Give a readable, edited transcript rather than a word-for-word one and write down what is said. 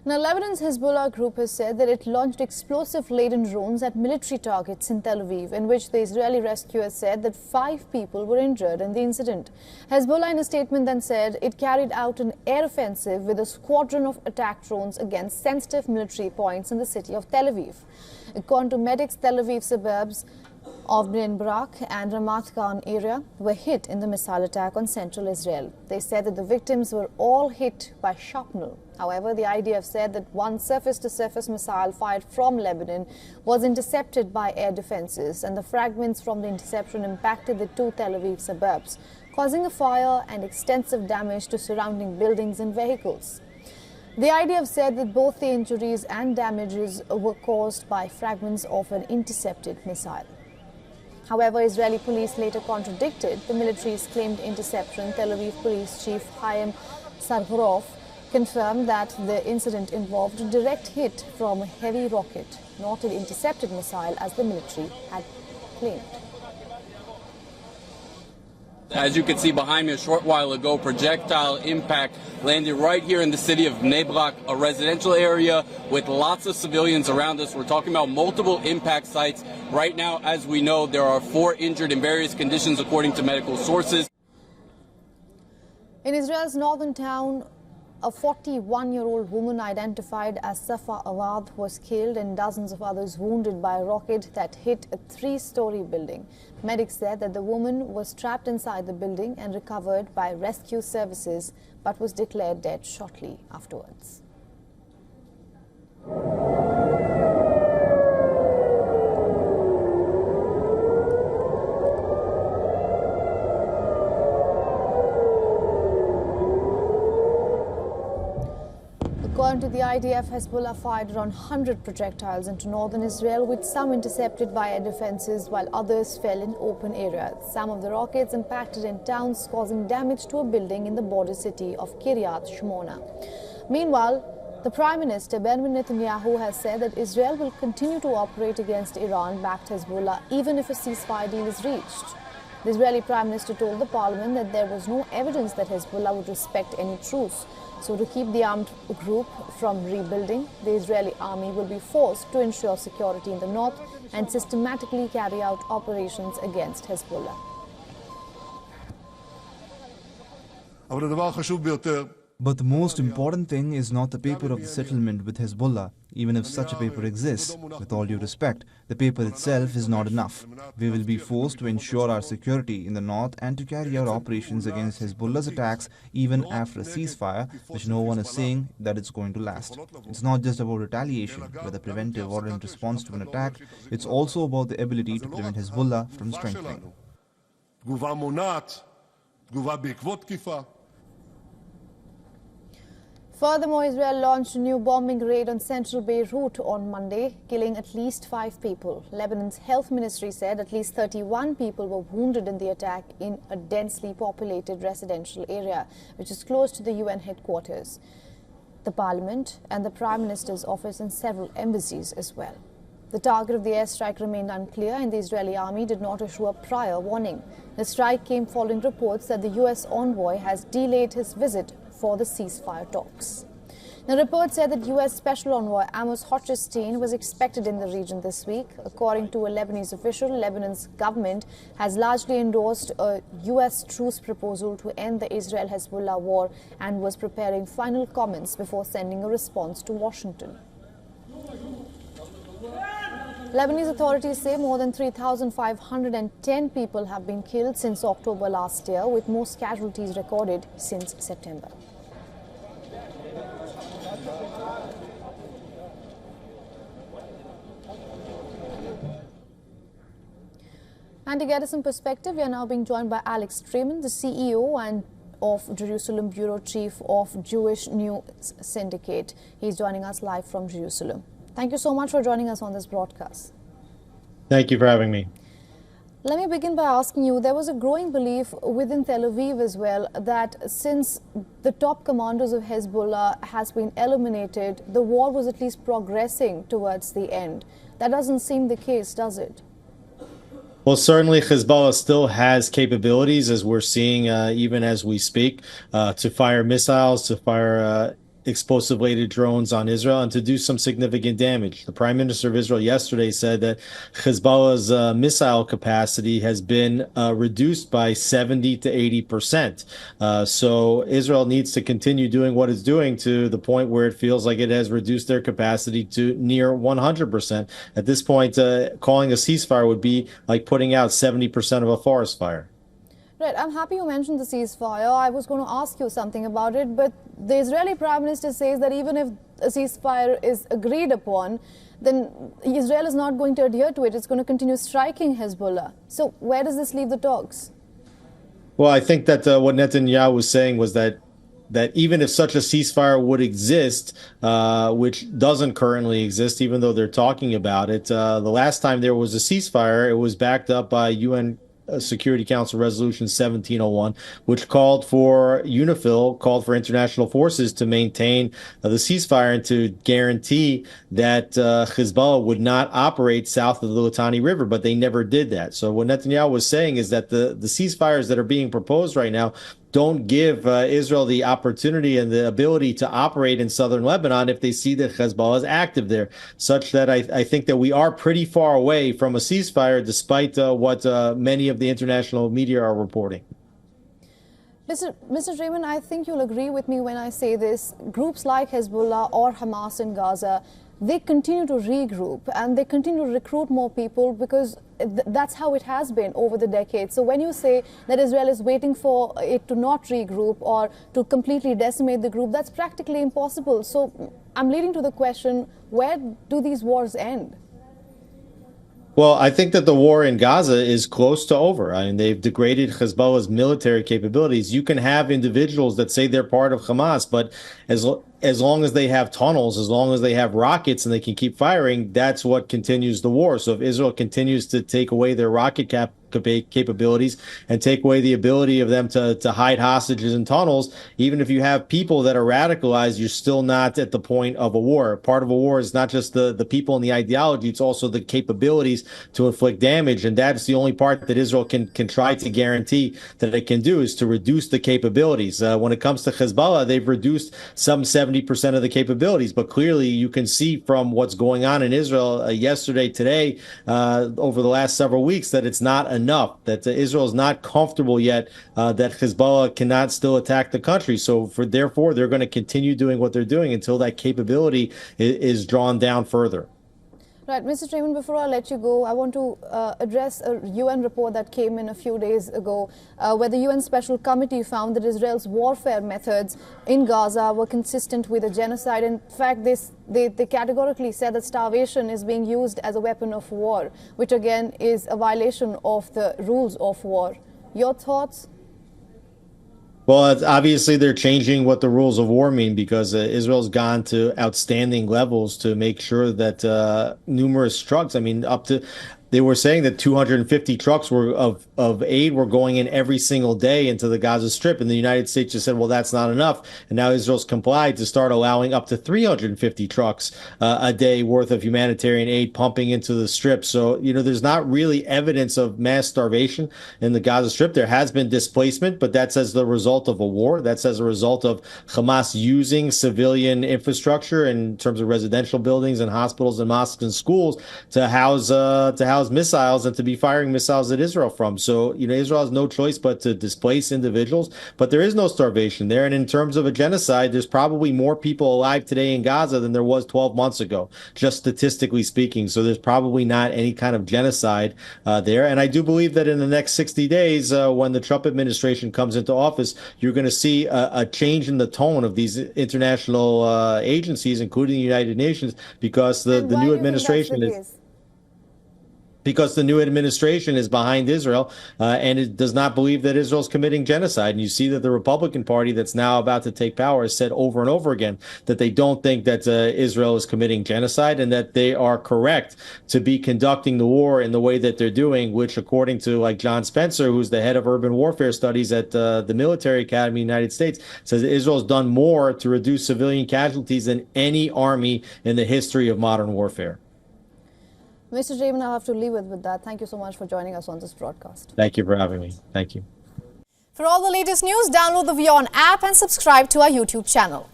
Now, Lebanon's Hezbollah group has said that it launched explosive-laden drones at military targets in Tel Aviv, in which the Israeli rescuers said that 5 people were injured in the incident. Hezbollah, in a statement, then said it carried out an air offensive with a squadron of attack drones against sensitive military points in the city of Tel Aviv. According to medics, Tel Aviv suburbs of Bnei Brak and Ramat Gan area were hit in the missile attack on central Israel. They said that the victims were all hit by shrapnel. However, the IDF said that one surface-to-surface missile fired from Lebanon was intercepted by air defenses, and the fragments from the interception impacted the 2 Tel Aviv suburbs, causing a fire and extensive damage to surrounding buildings and vehicles. The IDF said that both the injuries and damages were caused by fragments of an intercepted missile. However, Israeli police later contradicted the military's claimed interception. Tel Aviv Police Chief Chaim Sargorov confirmed that the incident involved a direct hit from a heavy rocket, not an intercepted missile as the military had claimed. As you can see behind me, a short while ago, projectile impact landed right here in the city of Bnei Brak, a residential area with lots of civilians around us. We're talking about multiple impact sites. Right now, as we know, there are 4 injured in various conditions, according to medical sources. In Israel's northern town, a 41-year-old woman identified as Safa Awad was killed and dozens of others wounded by a rocket that hit a 3-story building. Medics said that the woman was trapped inside the building and recovered by rescue services, but was declared dead shortly afterwards. According to the IDF, Hezbollah fired around 100 projectiles into northern Israel, with some intercepted by air defenses while others fell in open areas. Some of the rockets impacted in towns, causing damage to a building in the border city of Kiryat Shmona. Meanwhile, the Prime Minister Benjamin Netanyahu has said that Israel will continue to operate against Iran-backed Hezbollah even if a ceasefire deal is reached. The Israeli Prime Minister told the parliament that there was no evidence that Hezbollah would respect any truce. So to keep the armed group from rebuilding, the Israeli army will be forced to ensure security in the north and systematically carry out operations against Hezbollah. But the most important thing is not the paper of the settlement with Hezbollah, even if such a paper exists. With all due respect, the paper itself is not enough. We will be forced to ensure our security in the north and to carry out operations against Hezbollah's attacks even after a ceasefire, which no one is saying that it's going to last. It's not just about retaliation, whether preventive or in response to an attack. It's also about the ability to prevent Hezbollah from strengthening. Furthermore, Israel launched a new bombing raid on central Beirut on Monday, killing at least 5 people. Lebanon's health ministry said at least 31 people were wounded in the attack in a densely populated residential area, which is close to the UN headquarters, the parliament and the Prime Minister's office and several embassies as well. The target of the airstrike remained unclear, and the Israeli army did not issue a prior warning. The strike came following reports that the US envoy has delayed his visit for the ceasefire talks. Now, reports said that US Special Envoy Amos Hochstein was expected in the region this week. According to a Lebanese official, Lebanon's government has largely endorsed a US truce proposal to end the Israel-Hezbollah war and was preparing final comments before sending a response to Washington. Lebanese authorities say more than 3,510 people have been killed since October last year, with most casualties recorded since September. And to get us some perspective, we are now being joined by Alex Treman, the CEO of Jerusalem Bureau Chief of Jewish News Syndicate. He's joining us live from Jerusalem. Thank you so much for joining us on this broadcast. Thank you for having me. Let me begin by asking you, there was a growing belief within Tel Aviv as well that since the top commanders of Hezbollah has been eliminated, the war was at least progressing towards the end. That doesn't seem the case, does it? Well, certainly Hezbollah still has capabilities, as we're seeing even as we speak, to fire missiles, to fire explosive-laden drones on Israel and to do some significant damage. The Prime Minister of Israel yesterday said that Hezbollah's missile capacity has been reduced by 70 to 80%. So Israel needs to continue doing what it's doing to the point where it feels like it has reduced their capacity to near 100%. At this point, calling a ceasefire would be like putting out 70% of a forest fire. Right, I'm happy you mentioned the ceasefire. I was going to ask you something about it, but the Israeli Prime Minister says that even if a ceasefire is agreed upon, then Israel is not going to adhere to it. It's going to continue striking Hezbollah. So where does this leave the talks? Well, I think that what Netanyahu was saying was that even if such a ceasefire would exist, which doesn't currently exist, even though they're talking about it, the last time there was a ceasefire, it was backed up by UN Security Council Resolution 1701, which called for UNIFIL, called for international forces to maintain the ceasefire and to guarantee that Hezbollah would not operate south of the Litani River, but they never did that. So what Netanyahu was saying is that the ceasefires that are being proposed right now don't give Israel the opportunity and the ability to operate in southern Lebanon if they see that Hezbollah is active there, such that I think that we are pretty far away from a ceasefire, despite what many of the international media are reporting. Mr. Raymond, I think you'll agree with me when I say this. Groups like Hezbollah or Hamas in Gaza, they continue to regroup and they continue to recruit more people because that's how it has been over the decades. So when you say that Israel is waiting for it to not regroup or to completely decimate the group, that's practically impossible. So I'm leading to the question, where do these wars end? Well, I think that the war in Gaza is close to over. I mean, they've degraded Hezbollah's military capabilities. You can have individuals that say they're part of Hamas, but as long as they have tunnels, as long as they have rockets and they can keep firing, that's what continues the war. So if Israel continues to take away their rocket capabilities and take away the ability of them to hide hostages in tunnels, even if you have people that are radicalized, you're still not at the point of a war. Part of a war is not just the people and the ideology, it's also the capabilities to inflict damage. And that's the only part that Israel can try to guarantee that it can do, is to reduce the capabilities. When it comes to Hezbollah, they've reduced some 70% of the capabilities, but clearly you can see from what's going on in Israel yesterday, today, over the last several weeks, that it's not enough, that Israel is not comfortable yet that Hezbollah cannot still attack the country. So therefore, they're going to continue doing what they're doing until that capability is drawn down further. Right, Mr. Raymond, before I let you go, I want to address a UN report that came in a few days ago where the UN Special Committee found that Israel's warfare methods in Gaza were consistent with a genocide. In fact, they categorically said that starvation is being used as a weapon of war, which again is a violation of the rules of war. Your thoughts? Well, obviously they're changing what the rules of war mean, because Israel's gone to outstanding levels to make sure that numerous trucks, I mean, they were saying that 250 trucks of aid were going in every single day into the Gaza Strip. And the United States just said, well, that's not enough. And now Israel's complied to start allowing up to 350 trucks a day worth of humanitarian aid pumping into the Strip. So, there's not really evidence of mass starvation in the Gaza Strip. There has been displacement, but that's as the result of a war. That's as a result of Hamas using civilian infrastructure in terms of residential buildings and hospitals and mosques and schools to house missiles and to be firing missiles at Israel from. So, Israel has no choice but to displace individuals, but there is no starvation there. And in terms of a genocide, there's probably more people alive today in Gaza than there was 12 months ago, just statistically speaking. So there's probably not any kind of genocide there. And I do believe that in the next 60 days, when the Trump administration comes into office, you're going to see a change in the tone of these international agencies, including the United Nations, because the new administration is... Because the new administration is behind Israel and it does not believe that Israel is committing genocide. And you see that the Republican Party that's now about to take power has said over and over again that they don't think that Israel is committing genocide and that they are correct to be conducting the war in the way that they're doing, which, according to John Spencer, who's the head of urban warfare studies at the Military Academy of the United States, says that Israel has done more to reduce civilian casualties than any army in the history of modern warfare. Mr. Raymond, I'll have to leave it with that. Thank you so much for joining us on this broadcast. Thank you for having me. Thank you. For all the latest news, download the WION app and subscribe to our YouTube channel.